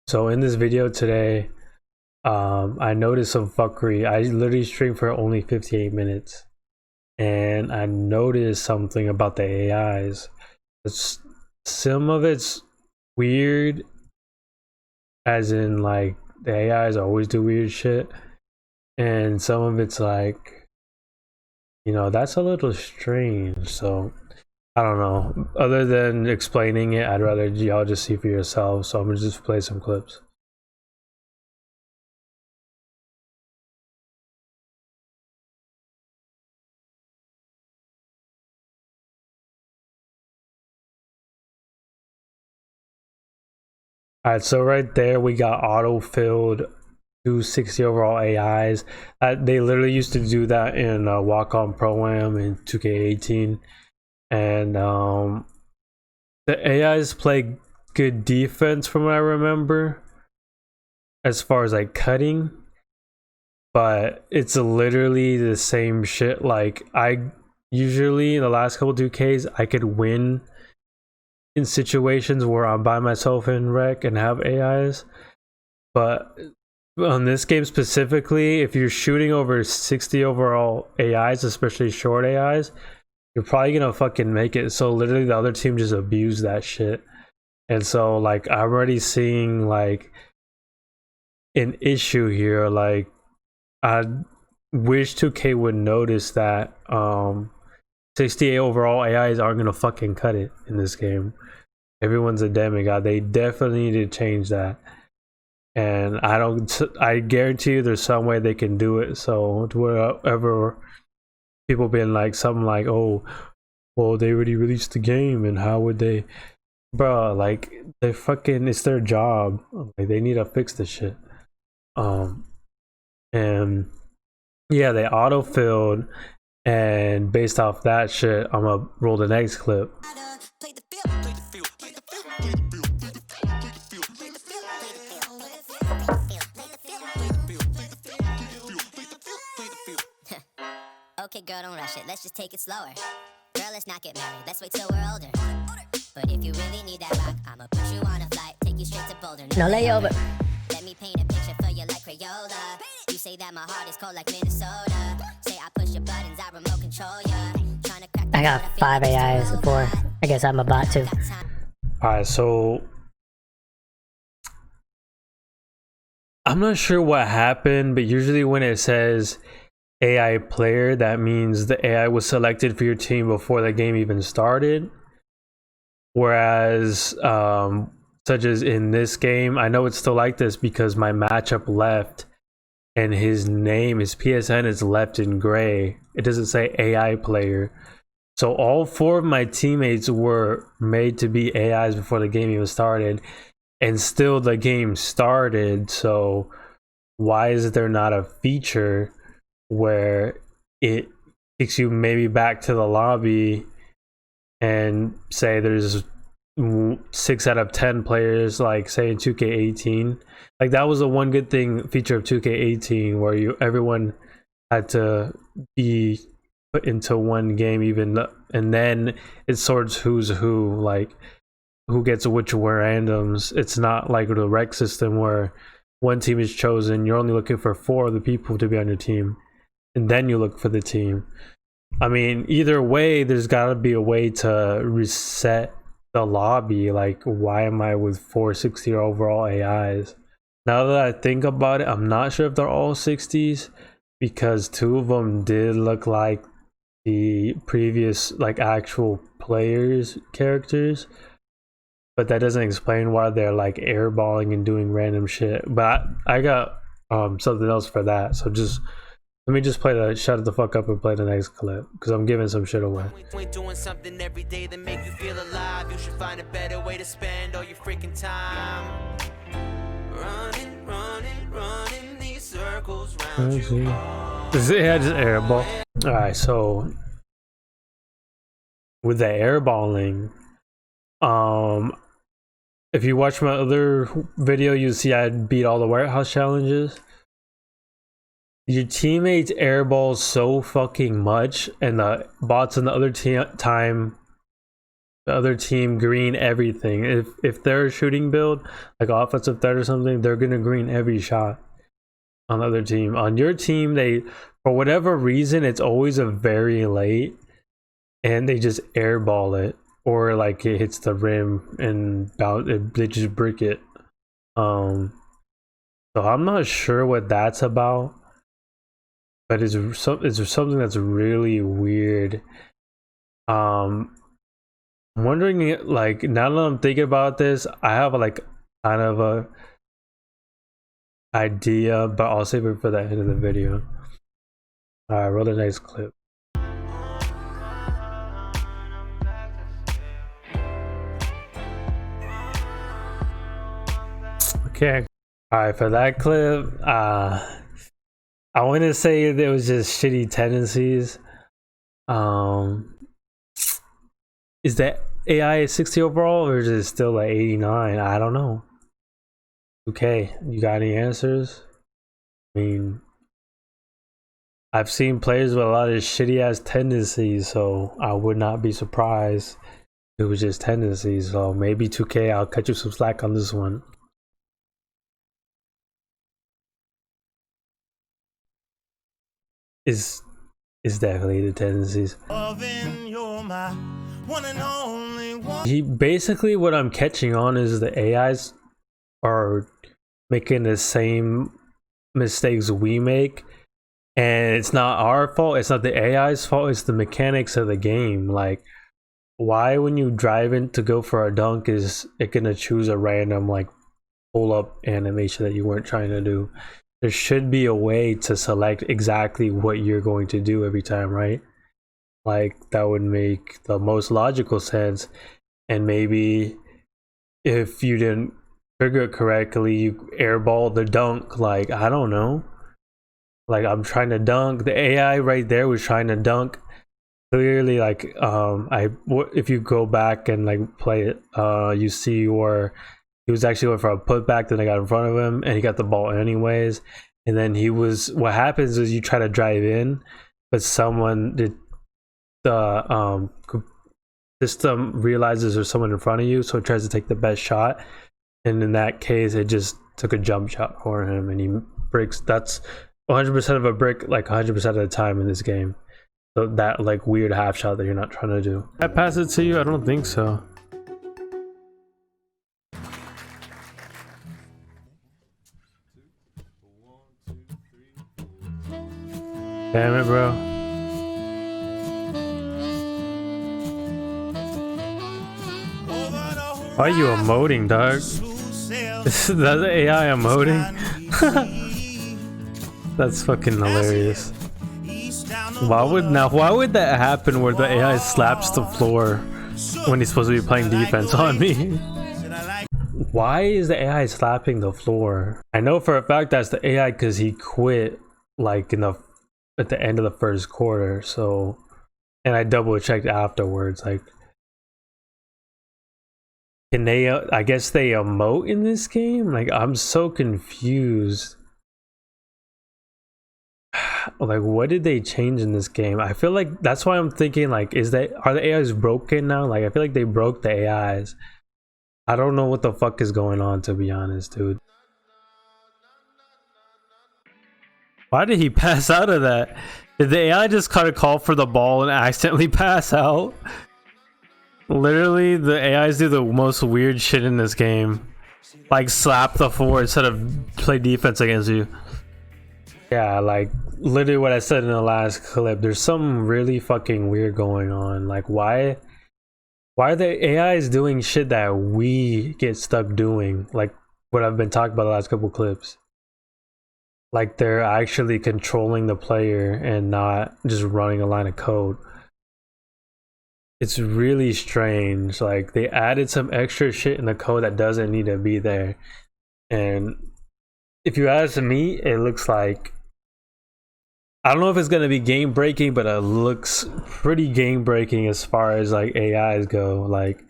So in this video today, I noticed some fuckery. I literally streamed for only 58 minutes, and I noticed something about the AIs. Some of it's weird, as in like the AIs always do weird shit, and some of it's like, that's a little strange. So I don't know. Other than explaining it, I'd rather y'all just see for yourselves. So I'm gonna just play some clips. All right, so right there we got auto-filled 260 overall AIs. They literally used to do that in Walk-On Pro-Am in 2K18. And the AIs play good defense from what I remember, as far as like cutting. But it's literally the same shit. Like, I usually, in the last couple 2Ks, I could win in situations where I'm by myself in rec and have AIs. But on this game specifically, if you're shooting over 60 overall AIs, especially short AIs, you're probably gonna fucking make it. So literally the other team just abused that shit. And so like I'm already seeing like an issue here. Like I wish 2K would notice that 68 overall AIs aren't gonna fucking cut it in this game. Everyone's a demigod. They definitely need to change that. And I guarantee you there's some way they can do it. So whatever people being like something like, oh, well, they already released the game and how would they, bro, like they fucking, it's their job. Like they need to fix this shit. And yeah, they auto-filled, and based off that shit, I'm gonna roll the next clip. Okay, girl, don't rush it. Let's just take it slower. Girl, let's not get married. Let's wait till we're older. But if you really need that rock, I'ma put you on a flight, take you straight to Boulder. No layover. Let me paint a picture for you like Crayola. You say that my heart is cold like Minnesota. Say I push your buttons, I remote control ya. I got 5 AIs before. I guess I'm a bot too. Alright, so I'm not sure what happened, but usually when it says AI player, that means the AI was selected for your team before the game even started. Whereas such as in this game, I know it's still like this because my matchup left and his PSN is left in gray. It doesn't say AI player. So all 4 of my teammates were made to be AIs before the game even started, and still the game started. So why is there not a feature where it takes you maybe back to the lobby and say there's 6 out of 10 players, like say in 2K18? Like that was the one good thing feature of 2K18, where everyone had to be put into one game, and then it sorts who's who, like who gets which randoms. It's not like the rec system where one team is chosen, you're only looking for 4 of the people to be on your team, and then you look for the team. I mean, either way, there's got to be a way to reset the lobby. Like, why am I with 460 overall AIs? Now that I think about it, I'm not sure if they're all 60s, because 2 of them did look like the previous like actual players characters, but that doesn't explain why they're like airballing and doing random shit. But I got something else for that, so just let me just shut the fuck up and play the next clip, because I'm giving some shit away. Doing something every day that make you feel alive. You should find a better way to spend all your freaking time. Running these circles round you. Yeah, just airball. Alright, so with the airballing, if you watch my other video, you see I beat all the warehouse challenges. Your teammates airball so fucking much, and the bots on the other time The other team green everything. If they're a shooting build, like offensive threat or something, they're gonna green every shot on the other team. On your team, they, for whatever reason, it's always a very late, and they just airball it, or like it hits the rim and they just brick it. So I'm not sure what that's about, but it's something that's really weird. I'm wondering, like, now that I'm thinking about this, I have like kind of a idea, but I'll save it for the end of the video. All right, roll the next clip. Okay. All right, for that clip, I want to say there was just shitty tendencies. Is that AI 60 overall, or is it still like 89? I don't know. Okay, you got any answers? I mean, I've seen players with a lot of shitty ass tendencies, so I would not be surprised if it was just tendencies. So maybe 2K, I'll cut you some slack on this one. Is definitely the tendencies. He basically, what I'm catching on is the AIs are making the same mistakes we make, and it's not our fault, it's not the AI's fault, it's the mechanics of the game. Like, why when you drive in to go for a dunk is it gonna choose a random like pull up animation that you weren't trying to do? There should be a way to select exactly what you're going to do every time, right? Like, that would make the most logical sense. And maybe if you didn't trigger it correctly, you airball the dunk. Like, I don't know. Like, I'm trying to dunk. The AI right there was trying to dunk. Clearly, like, if you go back and like play it, you see where he was actually going for a putback, then I got in front of him and he got the ball anyways. And then what happens is you try to drive in, but the system realizes there's someone in front of you, so it tries to take the best shot. And in that case, it just took a jump shot for him and he breaks. That's 100% of a brick, like 100% of the time in this game. So that like weird half shot that you're not trying to do. I pass it to you? I don't think so. Damn it, bro. Why are you emoting, dog? That's the AI emoting? That's fucking hilarious. Why would that happen where the AI slaps the floor when he's supposed to be playing defense on me? Why is the AI slapping the floor? I know for a fact that's the AI because he quit like at the end of the first quarter. So, and I double checked afterwards. Like, can they? I guess they emote in this game. Like, I'm so confused. Like, what did they change in this game? I feel like that's why I'm thinking, like, are the AIs broken now? Like, I feel like they broke the AIs. I don't know what the fuck is going on, to be honest, dude. Why did he pass out of that? Did the AI just kind of call for the ball and accidentally pass out? Literally, the AIs do the most weird shit in this game. Like, slap the floor instead of play defense against you. Yeah, like, literally what I said in the last clip. There's something really fucking weird going on. Like, why are the AIs doing shit that we get stuck doing? Like, what I've been talking about the last couple clips. Like, they're actually controlling the player and not just running a line of code. It's really strange. Like, they added some extra shit in the code that doesn't need to be there. And if you ask me, it looks like, I don't know if it's going to be game breaking, but it looks pretty game breaking as far as like AIs go. Like,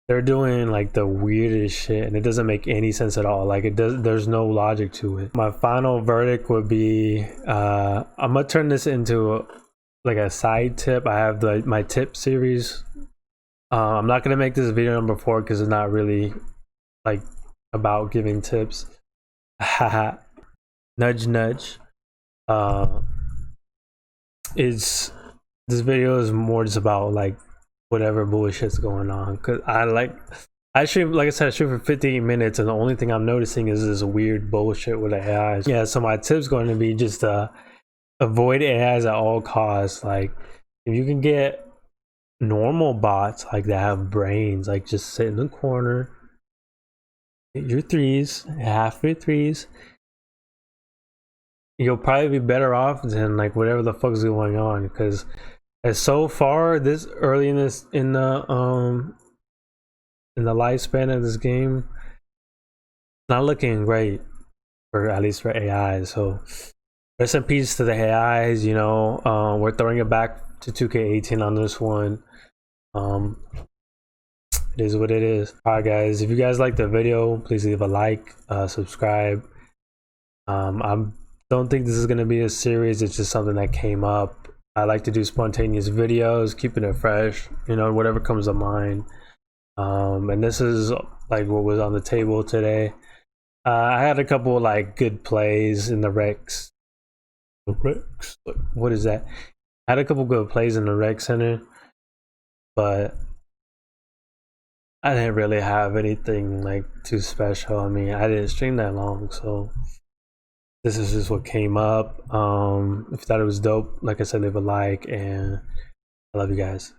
they're doing like the weirdest shit and it doesn't make any sense at all. Like, there's no logic to it. My final verdict would be, I'm gonna turn this into like a side tip. I have my tip series I'm not gonna make this video number 4 because it's not really like about giving tips. Haha. Nudge nudge. It's this video is more just about like whatever bullshit's going on, because I stream, like I said, I stream for 15 minutes and the only thing I'm noticing is this weird bullshit with AI. Yeah, so my tip's going to be just avoid AIs at all costs. Like if you can get normal bots like that have brains, like just sit in the corner, hit your threes, half your threes, you'll probably be better off than like whatever the fuck's going on. Because as so far this early in the lifespan of this game, it's not looking great, for at least for AI. So rest in peace to the AIs. You know, we're throwing it back to 2K18 on this one. It is what it is. All right, guys, if you guys like the video, please leave a like, subscribe. I don't think this is going to be a series. It's just something that came up. I like to do spontaneous videos, keeping it fresh, you know, whatever comes to mind. And this is like what was on the table today. I had a couple like good plays in the Rex. What is that? I had a couple good plays in the Rec Center, but I didn't really have anything like too special. I mean, I didn't stream that long, so this is just what came up. If you thought it was dope, like I said, leave a like, and I love you guys.